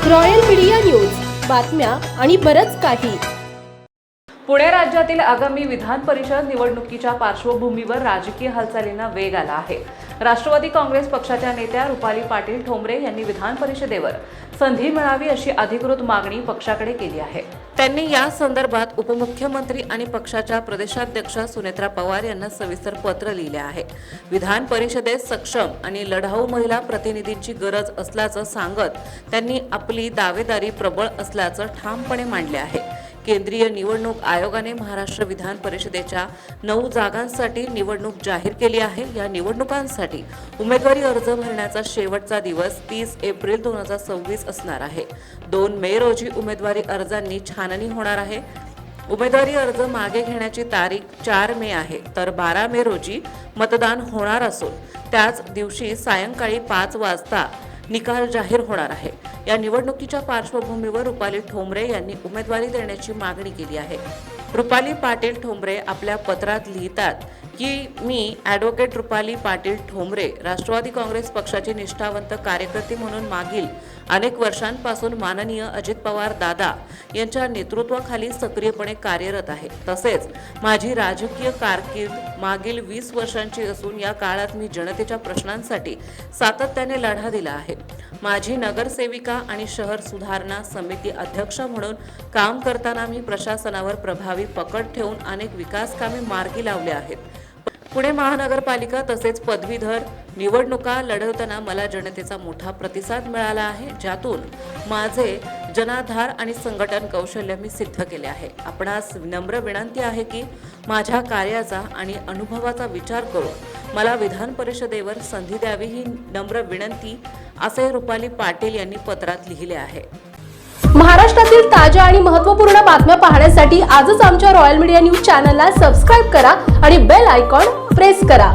Royal media news, बातम्या आणि बरंच काही. पुणे राज्यातील आगामी विधान परिषद निवडणुकीच्या पार्श्वभूमीवर राजकीय हालचालींना वेग आला आहे. राष्ट्रवादी काँग्रेस पक्षाच्या नेत्या रुपाली पाटील ठोंबरे यांनी विधान परिषदेवर संधी मिळावी अशी अधिकृत मागणी पक्षाकडे केली आहे. त्यांनी या संदर्भात उपमुख्यमंत्री आणि पक्षाच्या प्रदेशाध्यक्षा सुनेत्रा पवार यांना सविस्तर पत्र लिहिले आहे. विधान परिषदेत सक्षम आणि लढाऊ महिला प्रतिनिधींची गरज असल्याचं सांगत त्यांनी आपली दावेदारी प्रबळ असल्याचं ठामपणे मांडले आहे. केंद्रीय निवडणूक आयोगाने महाराष्ट्र विधान परिषदेच्या 9 जागांसाठी निवडणूक जाहीर केली आहे. या निवडणुकांसाठी उमेदवारी अर्ज भरण्याचा शेवटचा दिवस 30 एप्रिल 2026 असणार आहे. 2 मे रोजी उमेदवारी अर्जांनी छाननी होणार आहे. उमेदवारी अर्ज मागे घेण्याची तारीख 4 मे आहे, तर 12 मे रोजी मतदान होणार असून त्याच दिवशी सायंकाळी 5 वाजता निकाल जाहीर होणार आहे. या निवडणुकीच्या पार्श्वभूमीवर रुपाली ठोंबरे यांनी उमेदवारी देण्याची मागणी केली आहे. रुपाली पाटील ठोंबरे आपल्या पत्रात लिहितात की मी ॲडव्होकेट रुपाली पाटील ठोंबरे राष्ट्रवादी काँग्रेस पक्षाची निष्ठावंत कार्यकर्ती म्हणून मागील अनेक वर्षांपासून माननीय अजित पवार दादा यांच्या नेतृत्वाखाली सक्रियपणे कार्यरत आहे. तसेच माझी राजकीय कारकीर्द मागील 20 वर्षांची असून या काळात मी जनतेच्या प्रश्नांसाठी सातत्याने लढा दिला आहे. माझी नगरसेविका आणि शहर सुधारणा समिती अध्यक्ष म्हणून काम करताना मी प्रशासनावर प्रभावी पकड ठेवून अनेक विकास कामे मार्गी लावले आहेत. पुणे महानगरपालिका तसेच पदवीधर निवडणुका लढवताना मला जनतेचा मोठा प्रतिसाद मिळाला आहे, ज्यातून माझे जनाधार आणि संघटन कौशल्य मी सिद्ध केले आहे. आपणास विनम्र विनंती आहे की माझ्या कार्याचा आणि अनुभवाचा विचार करून मला विधान परिषदेवर संधी द्यावी ही नम्र विनंती, असे रुपाली पाटील यांनी पत्रात लिहिले आहे. महाराष्ट्रातील ताज्या आणि महत्त्वपूर्ण बातम्या पाहण्यासाठी आजच आमच्या रॉयल मीडिया न्यूज चॅनलला सबस्क्राईब करा आणि बेल आयकॉन प्रेस करा.